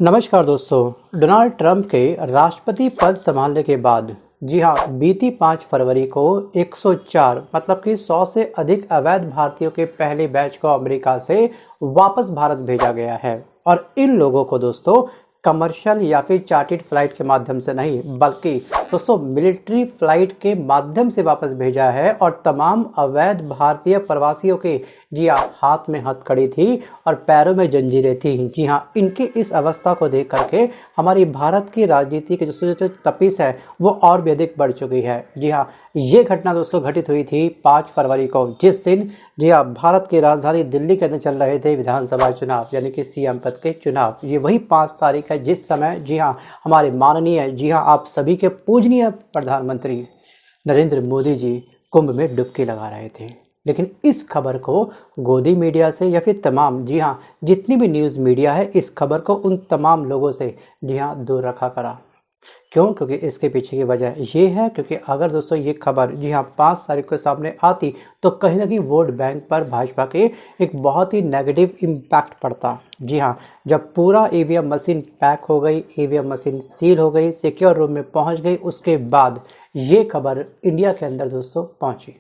नमस्कार दोस्तों। Donald Trump के राष्ट्रपति पद संभालने के बाद जी हाँ, बीती 5 फरवरी को 104 मतलब कि 100 से अधिक अवैध भारतीयों के पहले बैच को अमेरिका से वापस भारत भेजा गया है। और इन लोगों को दोस्तों कमर्शियल या फिर चार्टर्ड फ्लाइट के माध्यम से नहीं बल्कि दोस्तों मिलिट्री फ्लाइट के माध्यम से वापस भेजा है। और तमाम अवैध भारतीय प्रवासियों के जी हाँ, हाथ में हथकड़ी थी और पैरों में जंजीरें थी। जी हाँ, इनकी इस अवस्था को देख करके हमारी भारत की राजनीति की जो तपिश है वो और भी अधिक बढ़ चुकी है। जी हाँ, ये घटना दोस्तों घटित हुई थी 5 फरवरी को, जिस दिन जी हाँ, भारत की राजधानी दिल्ली के अंदर चल रहे थे विधानसभा चुनाव यानी कि सीएम पद के चुनाव। ये वही 5 तारीख है जिस समय जी हाँ, हमारे माननीय जी हाँ, आप सभी के पूजनीय प्रधानमंत्री नरेंद्र मोदी जी कुंभ में डुबकी लगा रहे थे। लेकिन इस खबर को गोदी मीडिया से या फिर तमाम जी हाँ, जितनी भी न्यूज़ मीडिया है इस खबर को उन तमाम लोगों से जी हाँ, दूर रखा करा। क्यों? क्योंकि इसके पीछे की वजह ये है क्योंकि अगर दोस्तों ये खबर जी हाँ 5 तारीख को सामने आती तो कहीं ना कहीं वोट बैंक पर भाजपा के एक बहुत ही नेगेटिव इम्पैक्ट पड़ता। जी हाँ, जब पूरा ईवीएम मशीन पैक हो गई, ईवीएम मशीन सील हो गई, सिक्योर रूम में पहुंच गई, उसके बाद ये खबर इंडिया के अंदर दोस्तों पहुंची।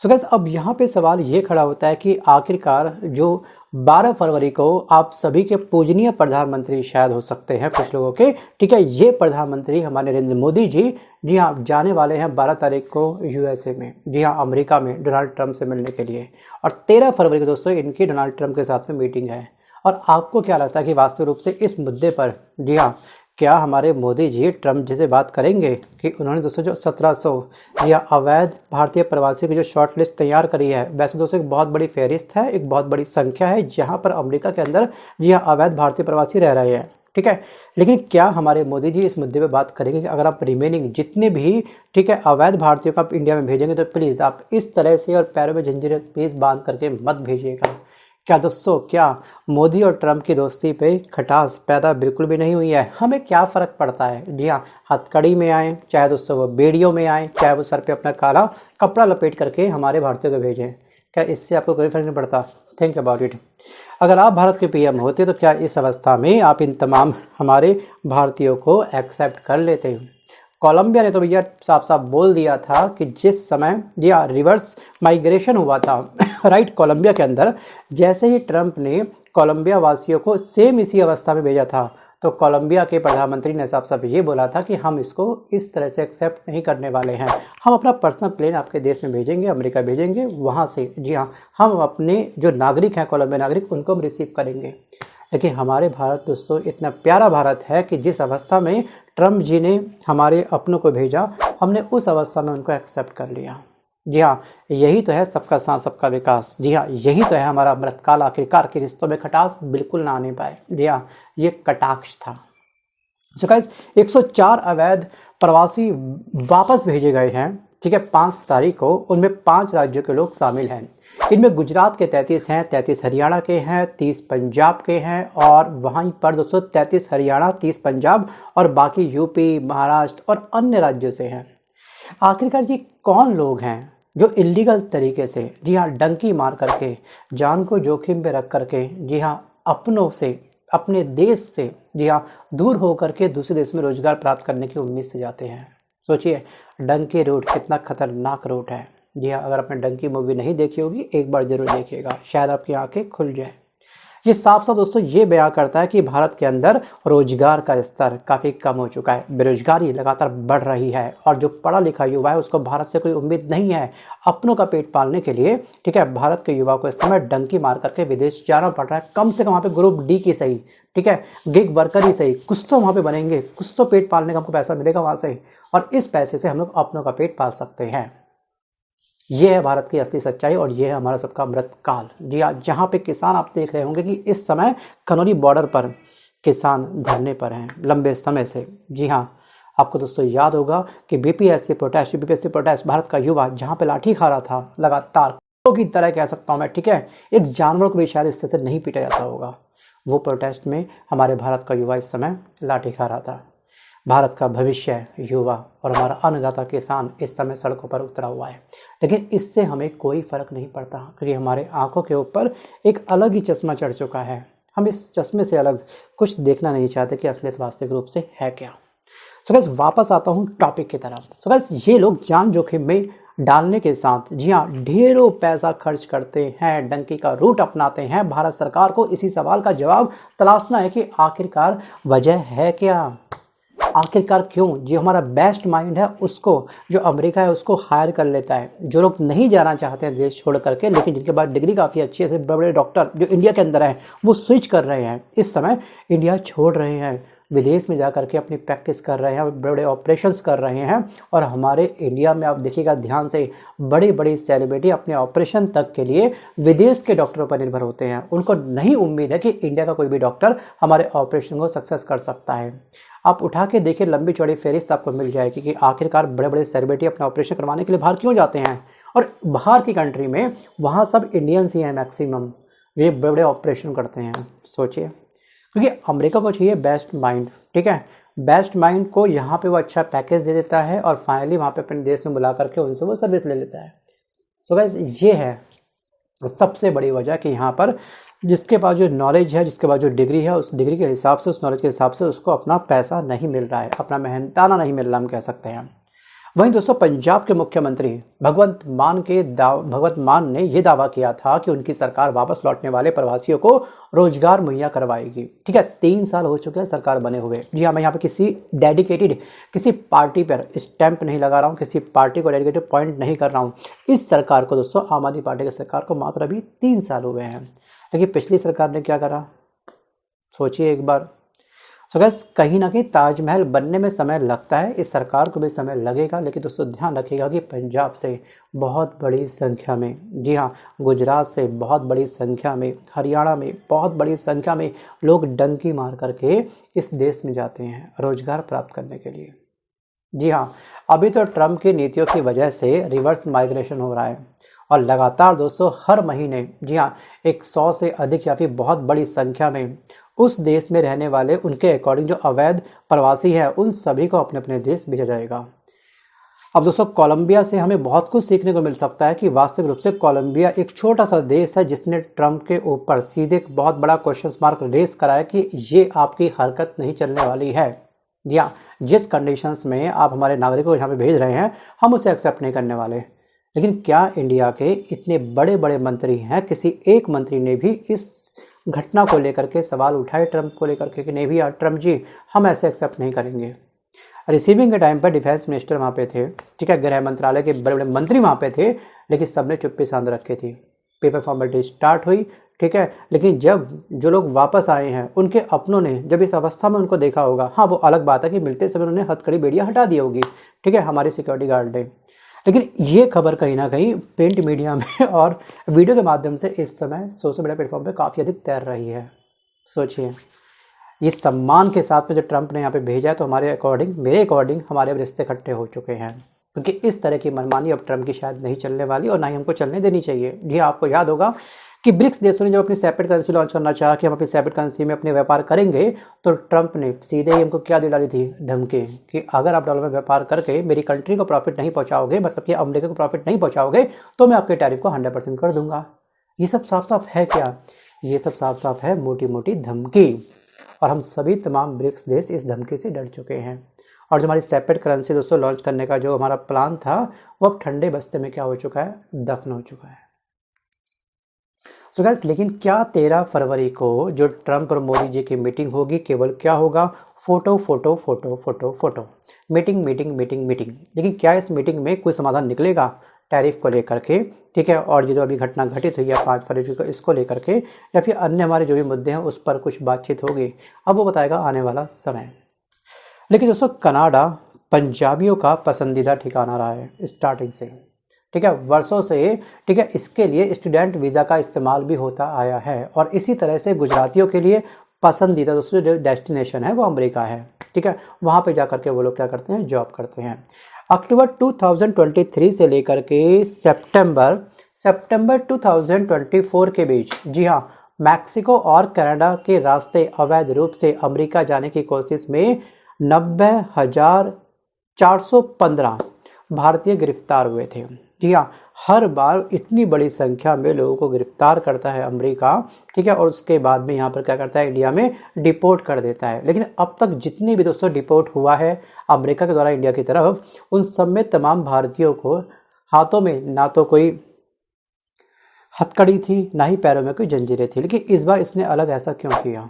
सो गाइस, अब यहाँ पे सवाल ये खड़ा होता है कि आखिरकार जो 12 फरवरी को आप सभी के पूजनीय प्रधानमंत्री शायद हो सकते हैं कुछ लोगों के, ठीक है, ये प्रधानमंत्री हमारे नरेंद्र मोदी जी हाँ, जाने वाले हैं 12 तारीख को यूएसए में, जी हाँ, अमेरिका में डोनाल्ड ट्रंप से मिलने के लिए। और 13 फरवरी को दोस्तों इनकी डोनाल्ड ट्रंप के साथ में मीटिंग है। और आपको क्या लगता है कि वास्तविक रूप से इस मुद्दे पर जी हाँ, क्या हमारे मोदी जी ट्रंप जी से बात करेंगे कि उन्होंने दोस्तों जो 1700 या अवैध भारतीय प्रवासियों की जो शॉर्ट लिस्ट तैयार करी है, वैसे दोस्तों एक बहुत बड़ी फहरिस्त है, एक बहुत बड़ी संख्या है जहां पर अमेरिका के अंदर जी हाँ, अवैध भारतीय प्रवासी रह रहे हैं, ठीक है। लेकिन क्या हमारे मोदी जी इस मुद्दे पे बात करेंगे कि अगर आप रिमेनिंग जितने भी ठीक है अवैध भारतीयों को आप इंडिया में भेजेंगे तो प्लीज़ आप इस तरह से और पैरों में जंजीरें प्लीज़ बांध करके मत भेजिएगा। क्या दोस्तों, क्या मोदी और ट्रंप की दोस्ती पे खटास पैदा बिल्कुल भी नहीं हुई है? हमें क्या फ़र्क पड़ता है? जी हाँ, हथकड़ी में आए, चाहे दोस्तों वो बेड़ियों में आए, चाहे वो सर पे अपना काला कपड़ा लपेट करके हमारे भारतीयों को भेजें, क्या इससे आपको कोई फ़र्क नहीं पड़ता? Think about it. अगर आप भारत के पीएम होते तो क्या इस अवस्था में आप इन तमाम हमारे भारतीयों को एक्सेप्ट कर लेते? कोलंबिया ने तो भैया साफ साफ बोल दिया था कि जिस समय या रिवर्स माइग्रेशन हुआ था राइट कोलंबिया के अंदर, जैसे ही ट्रंप ने कोलंबिया वासियों को सेम इसी अवस्था में भेजा था तो कोलंबिया के प्रधानमंत्री ने साफ साफ ये बोला था कि हम इसको इस तरह से एक्सेप्ट नहीं करने वाले हैं। हम अपना पर्सनल प्लेन आपके देश में भेजेंगे, अमेरिका भेजेंगे, वहाँ से जी हाँ, हम अपने जो नागरिक हैं कोलंबिया नागरिक उनको हम रिसीव करेंगे। लेकिन हमारे भारत दोस्तों इतना प्यारा भारत है कि जिस अवस्था में ट्रंप जी ने हमारे अपनों को भेजा, हमने उस अवस्था में उनको एक्सेप्ट कर लिया। जी हाँ, यही तो है सबका साथ सबका विकास। जी हाँ, यही तो है हमारा अमृतकाल। आखिरकार के रिश्तों में खटास बिल्कुल ना आने पाए। जी हाँ, ये कटाक्ष था। सो गाइस, 104 अवैध प्रवासी वापस भेजे गए हैं, ठीक है, 5 तारीख को। उनमें 5 राज्यों के लोग शामिल हैं। इनमें गुजरात के 33 हैं, 33 हरियाणा के हैं, 30 पंजाब के हैं और वहीं पर दोस्तों 33 हरियाणा, 30 पंजाब और बाकी यूपी, महाराष्ट्र और अन्य राज्यों से हैं। आखिरकार ये कौन लोग हैं जो इलीगल तरीके से जी हाँ डंकी मार करके, जान को जोखिम पे रख करके जी हाँ अपनों से, अपने देश से जी हाँ दूर होकर के दूसरे देश में रोजगार प्राप्त करने की उम्मीद से जाते हैं? सोचिए, डंकी रूट कितना खतरनाक रूट है। जी हाँ, अगर आपने डंकी मूवी नहीं देखी होगी एक बार जरूर देखिएगा, शायद आपकी आंखें खुल जाए। ये साफ साफ दोस्तों ये बयां करता है कि भारत के अंदर रोजगार का स्तर काफ़ी कम हो चुका है, बेरोजगारी लगातार बढ़ रही है और जो पढ़ा लिखा युवा है उसको भारत से कोई उम्मीद नहीं है अपनों का पेट पालने के लिए, ठीक है। भारत के युवा को इस समय डंकी मार करके विदेश जाना पड़ रहा है। कम से कम वहाँ पे ग्रुप डी की सही, ठीक है, गिग वर्कर ही सही, कुछ तो वहाँ पे बनेंगे, कुछ तो पेट पालने का हमको पैसा मिलेगा वहाँ से और इस पैसे से हम लोग अपनों का पेट पाल सकते हैं। ये है भारत की असली सच्चाई और ये है हमारा सबका अमृतकाल। जी हाँ, जहाँ पे किसान आप देख रहे होंगे कि इस समय खनौरी बॉर्डर पर किसान धरने पर हैं लंबे समय से। जी हाँ, आपको दोस्तों याद होगा कि बीपीएससी प्रोटेस्ट भारत का युवा जहाँ पे लाठी खा रहा था लगातार की तरह कह सकता हूँ मैं, ठीक है, एक जानवर को भी शायद इससे से नहीं पीटा जाता होगा। वो प्रोटेस्ट में हमारे भारत का युवा इस समय लाठी खा रहा था। भारत का भविष्य युवा और हमारा अन्नदाता किसान इस समय सड़कों पर उतरा हुआ है, लेकिन इससे हमें कोई फर्क नहीं पड़ता क्योंकि हमारे आंखों के ऊपर एक अलग ही चश्मा चढ़ चुका है। हम इस चश्मे से अलग कुछ देखना नहीं चाहते कि असलियत वास्तविक रूप से है क्या। सो गाइस वापस आता हूँ टॉपिक की तरफ। सो गाइस ये लोग जान जोखिम में डालने के साथ जी हाँ ढेरों पैसा खर्च करते हैं, डंकी का रूट अपनाते हैं। भारत सरकार को इसी सवाल का जवाब तलाशना है कि आखिरकार वजह है क्या, आखिरकार क्यों जो हमारा बेस्ट माइंड है उसको जो अमेरिका है उसको हायर कर लेता है। जो लोग नहीं जाना चाहते हैं देश छोड़ करके, लेकिन जिनके पास डिग्री काफ़ी अच्छी है, ऐसे बड़े बड़े डॉक्टर जो इंडिया के अंदर हैं वो स्विच कर रहे हैं, इस समय इंडिया छोड़ रहे हैं, विदेश में जा करके अपनी प्रैक्टिस कर रहे हैं, बड़े बड़े ऑपरेशंस कर रहे हैं। और हमारे इंडिया में आप देखिएगा ध्यान से, बड़ी बड़ी सेलिब्रिटी अपने ऑपरेशन तक के लिए विदेश के डॉक्टरों पर निर्भर होते हैं। उनको नहीं उम्मीद है कि इंडिया का कोई भी डॉक्टर हमारे ऑपरेशन को सक्सेस कर सकता है। आप उठा के देखिए, लंबी चौड़ी फहरिस्त आपको मिल जाएगी कि आखिरकार बड़े बड़े सेलिब्रिटी अपना ऑपरेशन करवाने के लिए बाहर क्यों जाते हैं। और बाहर की कंट्री में वहाँ सब इंडियंस ही हैं मैक्सिमम, ये बड़े बड़े ऑपरेशन करते हैं। सोचिए, क्योंकि अमेरिका को चाहिए बेस्ट माइंड, ठीक है, बेस्ट माइंड को यहाँ पे वो अच्छा पैकेज दे देता है और फाइनली वहाँ पे अपने देश में बुला करके उनसे वो सर्विस ले लेता है। सो गाइस ये है सबसे बड़ी वजह कि यहाँ पर जिसके पास जो नॉलेज है, जिसके पास जो डिग्री है, उस डिग्री के हिसाब से, उस नॉलेज के हिसाब से उसको अपना पैसा नहीं मिल रहा है, अपना मेहनताना नहीं मिल रहा, हम कह सकते हैं। वहीं दोस्तों पंजाब के मुख्यमंत्री भगवंत मान ने यह दावा किया था कि उनकी सरकार वापस लौटने वाले प्रवासियों को रोजगार मुहैया करवाएगी। ठीक है, 3 साल हो चुके हैं सरकार बने हुए। जी हाँ, मैं यहाँ पे किसी पार्टी पर स्टैंप नहीं लगा रहा हूँ, किसी पार्टी को डेडिकेटेड पॉइंट नहीं कर रहा हूँ। इस सरकार को दोस्तों, आम आदमी पार्टी की सरकार को मात्र अभी 3 साल हुए हैं, लेकिन पिछली सरकार ने क्या करा सोचिए एक बार। सो गाइस कहीं ना कहीं ताजमहल बनने में समय लगता है, इस सरकार को भी समय लगेगा, लेकिन दोस्तों ध्यान रखिएगा कि पंजाब से बहुत बड़ी संख्या में, जी हाँ गुजरात से बहुत बड़ी संख्या में, हरियाणा में बहुत बड़ी संख्या में लोग डंकी मार करके इस देश में जाते हैं रोजगार प्राप्त करने के लिए। जी हाँ, अभी तो ट्रम्प की नीतियों की वजह से रिवर्स माइग्रेशन हो रहा है और लगातार दोस्तों हर महीने, जी हाँ 100 से अधिक या फिर बहुत बड़ी संख्या में उस देश में रहने वाले, उनके अकॉर्डिंग जो अवैध प्रवासी हैं, उन सभी को अपने अपने देश भेजा जाएगा। अब दोस्तों कोलंबिया से हमें बहुत कुछ सीखने को मिल सकता है कि वास्तविक रूप से कोलंबिया एक छोटा सा देश है जिसने ट्रम्प के ऊपर सीधे एक बहुत बड़ा क्वेश्चन मार्क रेस कराया कि ये आपकी हरकत नहीं चलने वाली है। जी हाँ, जिस कंडीशंस में आप हमारे नागरिकों को यहाँ पे भेज रहे हैं हम उसे एक्सेप्ट नहीं करने वाले। लेकिन क्या इंडिया के इतने बड़े बड़े मंत्री हैं, किसी एक मंत्री ने भी इस घटना को लेकर के सवाल उठाए ट्रम्प को लेकर के कि नहीं भैया ट्रम्प जी हम ऐसे एक्सेप्ट नहीं करेंगे। रिसीविंग के टाइम पर डिफेंस मिनिस्टर वहाँ पे थे, ठीक है, गृह मंत्रालय के बड़े बड़े मंत्री वहाँ पे थे, लेकिन सबने चुप्पी साध रखी थी। पेपर फॉर्मेलिटी स्टार्ट हुई, ठीक है, लेकिन जब जो लोग वापस आए हैं उनके अपनों ने जब इस अवस्था में उनको देखा होगा, हाँ वो अलग बात है कि मिलते समय उन्होंने हथकड़ी बेड़ियाँ हटा दी होगी, ठीक है, हमारी सिक्योरिटी गार्ड ने, लेकिन ये खबर कहीं ना कहीं प्रिंट मीडिया में और वीडियो के माध्यम से इस समय सोशल मीडिया प्लेटफॉर्म पे काफ़ी अधिक तैर रही है। सोचिए इस सम्मान के साथ में जो ट्रम्प ने यहाँ पे भेजा है, तो हमारे अकॉर्डिंग, मेरे अकॉर्डिंग हमारे अब रिश्ते इकट्ठे हो चुके हैं, क्योंकि इस तरह की मनमानी अब ट्रम्प की शायद नहीं चलने वाली और ना ही हमको चलने देनी चाहिए। जी आपको याद होगा कि ब्रिक्स देशों ने जब अपनी सेपरेट करेंसी लॉन्च करना चाहा कि हम अपनी सेपरेट करेंसी में अपने व्यापार करेंगे, तो ट्रम्प ने सीधे ही हमको क्या दे डाली थी, धमकी कि अगर आप डॉलर में व्यापार करके मेरी कंट्री को प्रॉफिट नहीं पहुंचाओगे, मतलब कि अमेरिका को प्रॉफिट नहीं पहुंचाओगे, तो मैं आपके टैरिफ को 100% कर दूंगा। ये सब साफ साफ है क्या, ये सब साफ साफ है मोटी मोटी धमकी, और हम सभी तमाम ब्रिक्स देश इस धमकी से डर चुके हैं। और जो हमारी सेपरेट करेंसी दोस्तों लॉन्च करने का जो हमारा प्लान था वो अब ठंडे बस्ते में क्या हो चुका है, दफन हो चुका है। सो गाइस लेकिन क्या 13 फरवरी को जो ट्रम्प और मोदी जी की मीटिंग होगी, केवल क्या होगा, photo photo photo photo photo, meeting meeting meeting meeting, लेकिन क्या इस मीटिंग में कोई समाधान निकलेगा टैरिफ को लेकर के, ठीक है, और जो अभी घटना घटित हुई है 5 फरवरी को, इसको लेकर के, या फिर अन्य हमारे जो भी मुद्दे हैं उस पर कुछ बातचीत होगी, अब वो बताएगा आने वाला समय। लेकिन दोस्तों कनाडा पंजाबियों का पसंदीदा ठिकाना रहा है स्टार्टिंग से, ठीक है, वर्षों से, ठीक है, इसके लिए स्टूडेंट वीज़ा का इस्तेमाल भी होता आया है, और इसी तरह से गुजरातियों के लिए पसंदीदा दोस्तों जो डेस्टिनेशन है वो अमेरिका है, ठीक है, वहाँ पे जा करके वो लोग क्या करते हैं, जॉब करते हैं। अक्टूबर 2023 से लेकर के सितंबर 2024 के बीच, जी हाँ, मैक्सिको और कनाडा के रास्ते अवैध रूप से अमेरिका जाने की कोशिश में 90,415 भारतीय गिरफ्तार हुए थे। जी हाँ, हर बार इतनी बड़ी संख्या में लोगों को गिरफ्तार करता है अमेरिका, ठीक है, और उसके बाद में यहाँ पर क्या करता है, इंडिया में डिपोर्ट कर देता है। लेकिन अब तक जितनी भी दोस्तों डिपोर्ट हुआ है अमेरिका के द्वारा इंडिया की तरफ, उन सब में तमाम भारतीयों को हाथों में ना तो कोई हथकड़ी थी, ना ही पैरों में कोई जंजीरें थी। लेकिन इस बार इसने अलग ऐसा क्यों किया?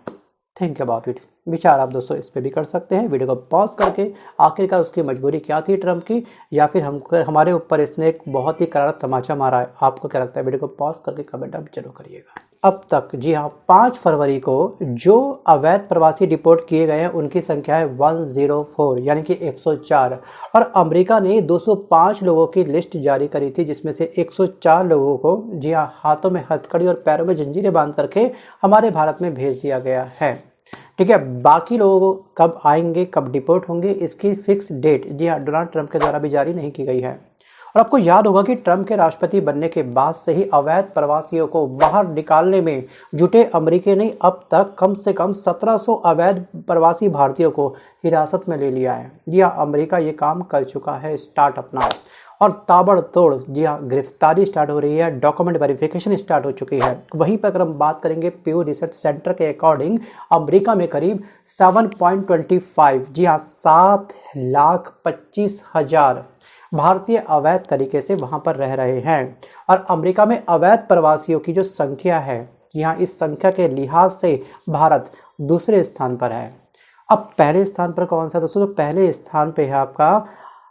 Think about it. विचार आप दोस्तों इस पे भी कर सकते हैं। वीडियो को पॉज करके आखिरकार उसकी मजबूरी क्या थी ट्रम्प की, या फिर हमारे ऊपर इसने एक बहुत ही करारा तमाचा मारा है? आपको क्या लगता है? वीडियो को पॉज करके कमेंट आप जरूर करिएगा। अब तक जी हाँ 5 फरवरी को जो अवैध प्रवासी डिपोर्ट किए गए हैं उनकी संख्या है 104 यानी कि 104, और अमेरिका ने 205 लोगों की लिस्ट जारी करी थी, जिसमें से 104 लोगों को जी हाँ हाथों में हथकड़ी और पैरों में जंजीरें बांध करके हमारे भारत में भेज दिया गया है। ठीक है, बाकी लोगों को कब आएंगे, कब डिपोर्ट होंगे, इसकी फिक्स डेट जी हाँ डोनाल्ड ट्रंप के द्वारा भी जारी नहीं की गई है। और आपको याद होगा कि ट्रंप के राष्ट्रपति बनने के बाद से ही अवैध प्रवासियों को बाहर निकालने में जुटे अमेरिका ने अब तक कम से कम 1700 अवैध प्रवासी भारतीयों को हिरासत में ले लिया है। जी हाँ, अमेरिका ये काम कर चुका है स्टार्ट अपना, और ताबड़तोड़ जी हाँ गिरफ्तारी स्टार्ट हो रही है, डॉक्यूमेंट वेरिफिकेशन स्टार्ट हो चुकी है। वहीं पर अगर हम बात करेंगे प्यू रिसर्च सेंटर के अकॉर्डिंग अमेरिका में करीब 7.25 जी हाँ 7,25,000 भारतीय अवैध तरीके से वहां पर रह रहे हैं। और अमेरिका में अवैध प्रवासियों की जो संख्या है, जी हाँ इस संख्या के लिहाज से भारत दूसरे स्थान पर है। अब पहले स्थान पर कौन सा दोस्तों? तो पहले स्थान पे है आपका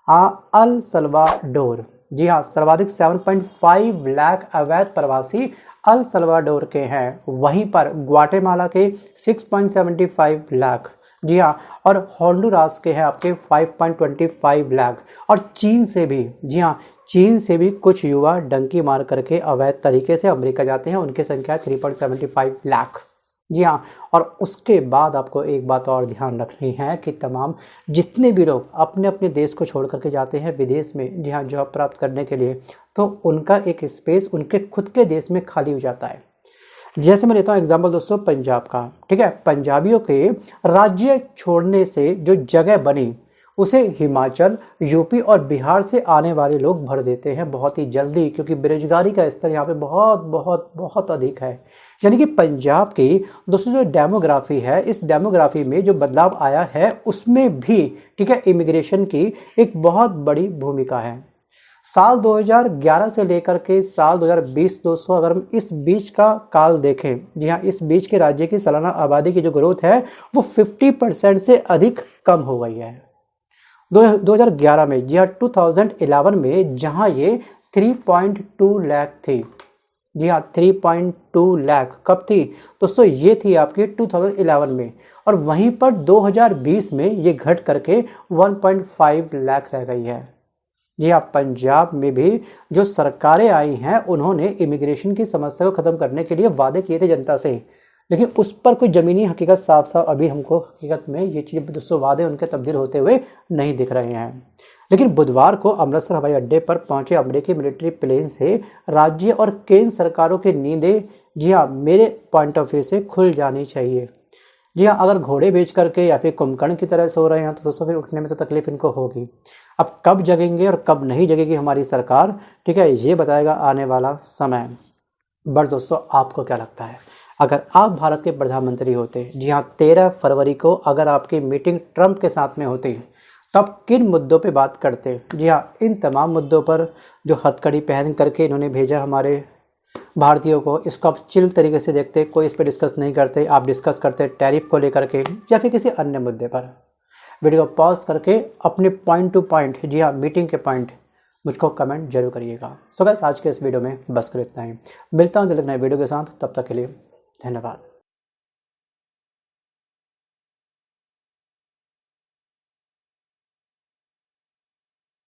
अल सल्वाडोर। जी हाँ, सर्वाधिक 7.5 लाख अवैध प्रवासी अल सल्वाडोर के हैं। वहीं पर ग्वाटेमाला के 6.75 लाख, जी हाँ, और होंडुरास के हैं आपके 5.25 लाख, और चीन से भी जी हाँ चीन से भी कुछ युवा डंकी मार करके अवैध तरीके से अमेरिका जाते हैं, उनकी संख्या 3.75 लाख। जी हाँ, और उसके बाद आपको एक बात और ध्यान रखनी है कि तमाम जितने भी लोग अपने अपने देश को छोड़ करके जाते हैं विदेश में जी हाँ जॉब प्राप्त करने के लिए, तो उनका एक स्पेस उनके खुद के देश में खाली हो जाता है। जैसे मैं लेता हूँ एग्जाम्पल दोस्तों पंजाब का, ठीक है, पंजाबियों के राज्य छोड़ने से जो जगह बनी उसे हिमाचल, यूपी और बिहार से आने वाले लोग भर देते हैं बहुत ही जल्दी, क्योंकि बेरोजगारी का स्तर यहाँ पे बहुत बहुत बहुत अधिक है। यानी कि पंजाब की दोस्तों जो डेमोग्राफी है, इस डेमोग्राफी में जो बदलाव आया है उसमें भी ठीक है इमिग्रेशन की एक बहुत बड़ी भूमिका है। साल 2011 से लेकर के साल 2020 दोस्तों अगर हम इस बीच का काल देखें, जी हाँ इस बीच के राज्य की सालाना आबादी की जो ग्रोथ है वो 50% से अधिक कम हो गई है। 2011 में जी हाँ 2011 में जहां ये 3.2 लाख थी, जी हाँ 3.2 लाख कब थी दोस्तों? ये थी आपके 2011 में, और वहीं पर 2020 में ये घट करके 1.5 लाख रह गई है। जी हाँ, पंजाब में भी जो सरकारें आई हैं उन्होंने इमिग्रेशन की समस्या को खत्म करने के लिए वादे किए थे जनता से, लेकिन उस पर कोई ज़मीनी हकीकत साफ साफ अभी हमको हकीकत में ये चीज़ दोस्तों वादे उनके तब्दील होते हुए नहीं दिख रहे हैं। लेकिन बुधवार को अमृतसर हवाई अड्डे पर पहुंचे अमेरिकी मिलिट्री प्लेन से राज्य और केंद्र सरकारों की नींदें जी हाँ मेरे पॉइंट ऑफ व्यू से खुल जानी चाहिए। जी हाँ, अगर घोड़े बेच करके या फिर कुंभकर्ण की तरह सो रहे हैं तो दोस्तों फिर उठने में तो तकलीफ इनको होगी। अब कब जगेंगे और कब नहीं जगेगी हमारी सरकार, ठीक है, ये बताएगा आने वाला समय। बट दोस्तों आपको क्या लगता है, अगर आप भारत के प्रधानमंत्री होते, जी हाँ 13 फरवरी को अगर आपकी मीटिंग ट्रंप के साथ में होती, तब किन मुद्दों पे बात करते? जी हाँ, इन तमाम मुद्दों पर जो हथकड़ी पहन करके इन्होंने भेजा हमारे भारतीयों को, इसको आप चिल तरीके से देखते, कोई इस पर डिस्कस नहीं करते, आप डिस्कस करते टैरिफ को लेकर के या फिर किसी अन्य मुद्दे पर। वीडियो को पॉज करके अपने पॉइंट टू पॉइंट, जी हाँ मीटिंग के पॉइंट मुझको कमेंट जरूर करिएगा। सो गाइस आज के इस वीडियो में बस कर इतना ही, मिलता हूँ जल्द नए वीडियो के साथ, तब तक के लिए धन्यवाद।